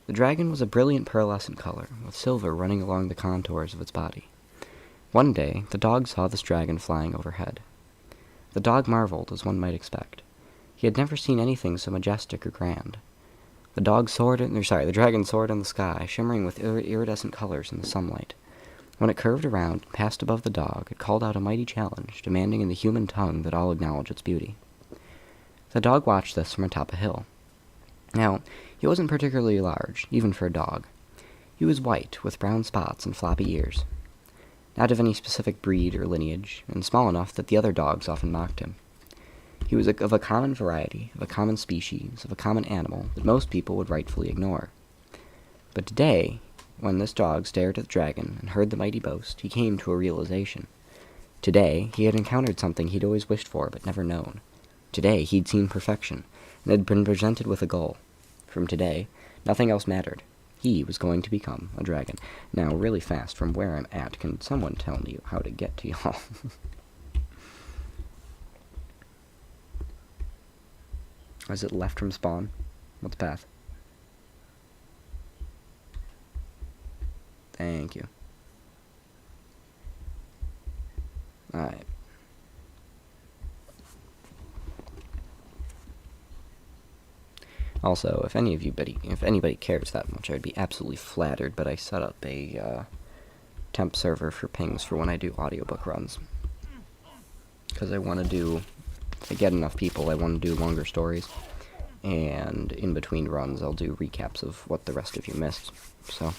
The dragon was a brilliant pearlescent color, with silver running along the contours of its body. One day, the dog saw this dragon flying overhead. The dog marveled, as one might expect. He had never seen anything so majestic or grand. The dragon soared in the sky, shimmering with iridescent colors in the sunlight. When it curved around and passed above the dog, it called out a mighty challenge, demanding in the human tongue that all acknowledge its beauty. The dog watched this from atop a hill. Now, he wasn't particularly large, even for a dog. He was white, with brown spots and floppy ears. Not of any specific breed or lineage, and small enough that the other dogs often mocked him. He was of a common variety, of a common species, of a common animal that most people would rightfully ignore. But today, when this dog stared at the dragon and heard the mighty boast, he came to a realization. Today, he had encountered something he'd always wished for but never known. Today, he'd seen perfection, and had been presented with a goal. From today, nothing else mattered. He was going to become a dragon. Now, really fast, from where I'm at, can someone tell me how to get to y'all? Is it left from spawn? What's the path? Thank you. Alright. Also, if anybody cares that much, I'd be absolutely flattered, but I set up a temp server for pings for when I do audiobook runs. Because I want to do, if I get enough people, I want to do longer stories. And in between runs, I'll do recaps of what the rest of you missed. So,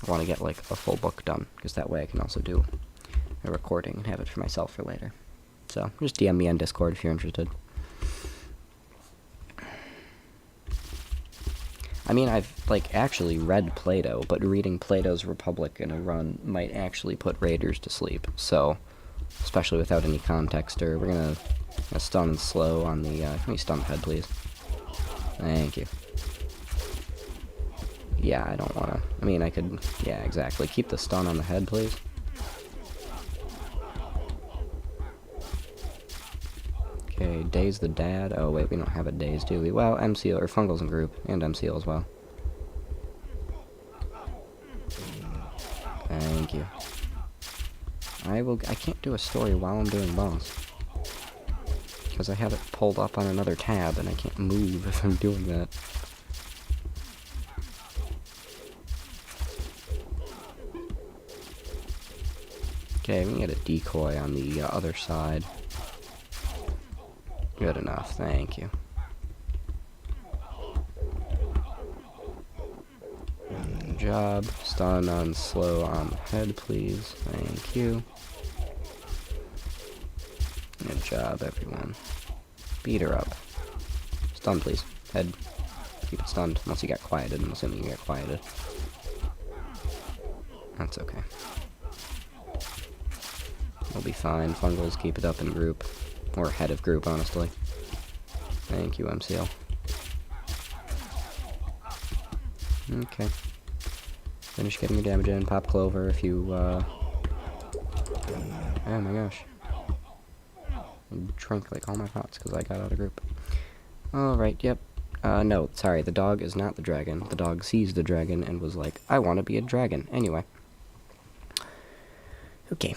I want to get like a full book done, because that way I can also do a recording and have it for myself for later. So, just DM me on Discord if you're interested. I mean, I've, like, actually read Plato, but reading Plato's Republic in a run might actually put raiders to sleep, so, especially without any context, or we're gonna stun and slow on the, can we stun the head, please? Thank you. Yeah, I don't wanna, I mean, I could, yeah, exactly, keep the stun on the head, please. Okay, Daze the Dad. Oh, wait, we don't have a Daze, do we? Well, MCL, or Fungal's in group, and MCL as well. Thank you. I can't do a story while I'm doing boss. Because I have it pulled up on another tab, and I can't move if I'm doing that. Okay, we can get a decoy on the other side. Good enough, thank you. Good job. Stun on slow on the head, please. Thank you. Good job, everyone. Beat her up. Stun, please. Head. Keep it stunned, unless you got quieted. I'm assuming you got quieted. That's okay. We'll be fine. Fungals, keep it up in group. Or head of group, honestly. Thank you, MCL. Okay. Finish getting your damage in. Pop Clover if you, oh my gosh. I drank, like, all my pots because I got out of group. Alright, yep. No, sorry, the dog is not the dragon. The dog sees the dragon and was like, I want to be a dragon. Anyway. Okay.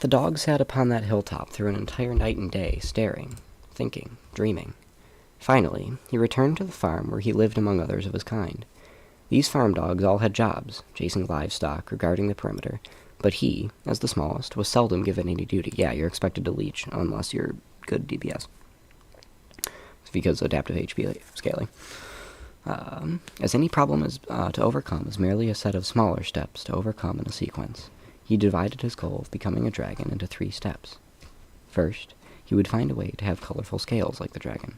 The dog sat upon that hilltop through an entire night and day, staring, thinking, dreaming. Finally, he returned to the farm where he lived among others of his kind. These farm dogs all had jobs, chasing livestock or guarding the perimeter, but he, as the smallest, was seldom given any duty. Yeah, you're expected to leech, unless you're good DPS. It's because adaptive HP scaling. As any problem is to overcome is merely a set of smaller steps to overcome in a sequence. He divided his goal of becoming a dragon into 3 steps. First, he would find a way to have colorful scales like the dragon.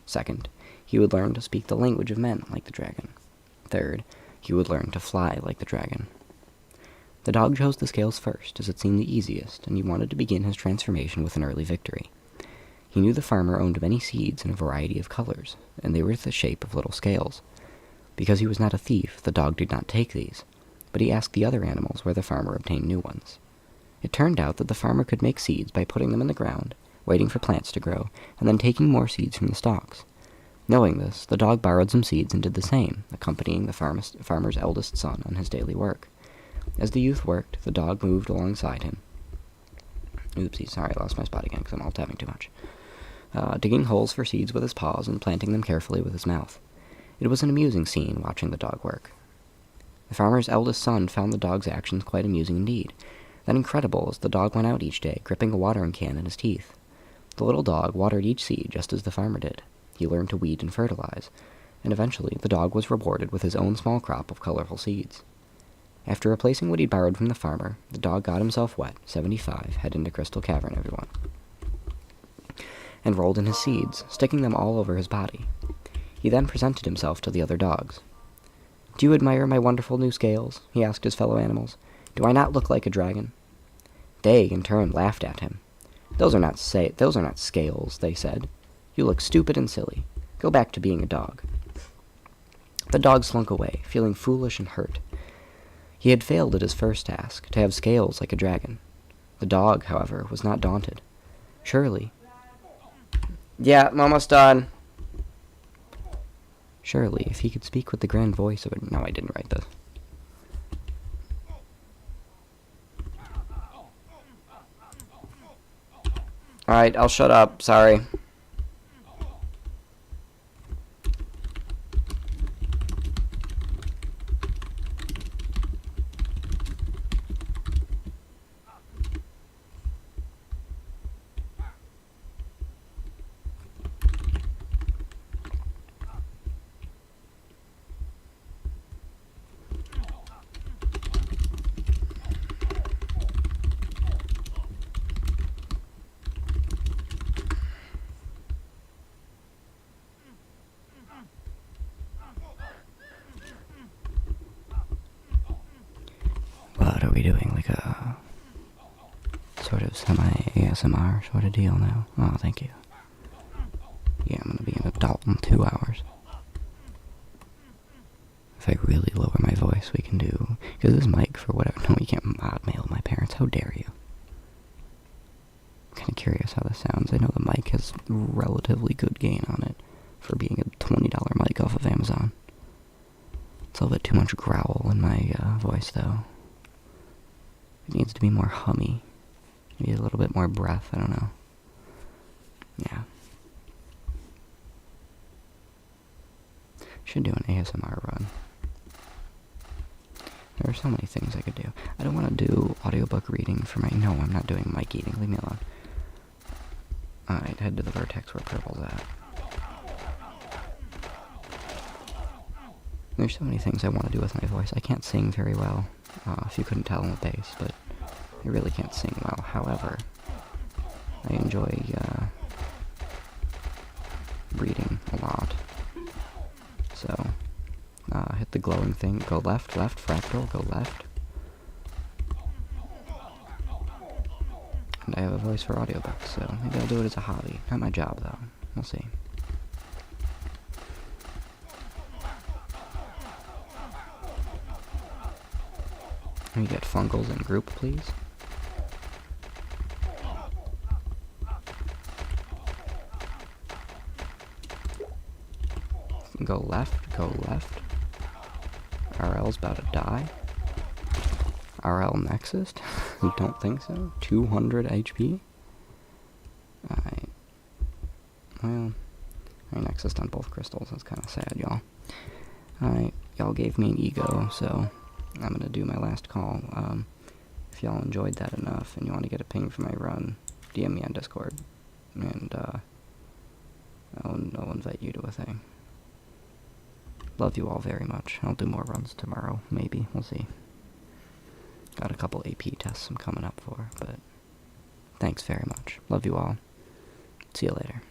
Second, he would learn to speak the language of men like the dragon. Third, he would learn to fly like the dragon. The dog chose the scales first, as it seemed the easiest, and he wanted to begin his transformation with an early victory. He knew the farmer owned many seeds in a variety of colors, and they were the shape of little scales. Because he was not a thief, the dog did not take these, but he asked the other animals where the farmer obtained new ones. It turned out that the farmer could make seeds by putting them in the ground, waiting for plants to grow, and then taking more seeds from the stalks. Knowing this, the dog borrowed some seeds and did the same, accompanying the farmer's eldest son on his daily work. As the youth worked, the dog moved alongside him. Oopsie, sorry, I lost my spot again because I'm alt-tabbing too much. Digging holes for seeds with his paws and planting them carefully with his mouth. It was an amusing scene watching the dog work. The farmer's eldest son found the dog's actions quite amusing indeed. That incredible as the dog went out each day, gripping a watering can in his teeth. The little dog watered each seed just as the farmer did. He learned to weed and fertilize, and eventually the dog was rewarded with his own small crop of colorful seeds. After replacing what he'd borrowed from the farmer, the dog got himself wet, 75, head into Crystal Cavern, everyone, and rolled in his seeds, sticking them all over his body. He then presented himself to the other dogs. "Do you admire my wonderful new scales?" he asked his fellow animals. "Do I not look like a dragon?" They, in turn, laughed at him. Those are not scales," they said. "You look stupid and silly. Go back to being a dog." The dog slunk away, feeling foolish and hurt. He had failed at his first task, to have scales like a dragon. The dog, however, was not daunted. Surely... "Yeah, I'm almost done." Surely, if he could speak with the grand voice of it... No, I didn't write this. Alright, I'll shut up. Sorry. What are we doing? Like a sort of semi-ASMR sort of deal now? Oh, thank you. Yeah, I'm gonna be an adult in 2 hours. If I really lower my voice, we can do... Because this mic, for whatever... No, you can't hotmail my parents. How dare you? I'm kind of curious how this sounds. I know the mic has relatively good gain on it for being a $20 mic off of Amazon. It's a little bit too much growl in my voice, though. It needs to be more hummy. Maybe a little bit more breath, I don't know. Yeah. Should do an ASMR run. There are so many things I could do. I don't want to do audiobook reading for my... No, I'm not doing mic eating. Leave me alone. Alright, head to the vertex where Purple's at. There's so many things I want to do with my voice. I can't sing very well, if you couldn't tell in the bass, but I really can't sing well. However, I enjoy reading a lot. So, hit the glowing thing, go left, fractal, go left. And I have a voice for audiobooks, so maybe I'll do it as a hobby. Not my job, though. We'll see. Can we get fungals in group, please? Go left, go left. RL's about to die. RL Nexus? Don't think so. 200 HP? Alright. Well, I Nexused on both crystals. That's kind of sad, y'all. Alright, y'all gave me an ego, so I'm gonna do my last call. If y'all enjoyed that enough and you want to get a ping for my run, DM me on Discord. And, I'll invite you to a thing. Love you all very much. I'll do more runs tomorrow, maybe. We'll see. Got a couple AP tests I'm coming up for, but thanks very much. Love you all. See you later.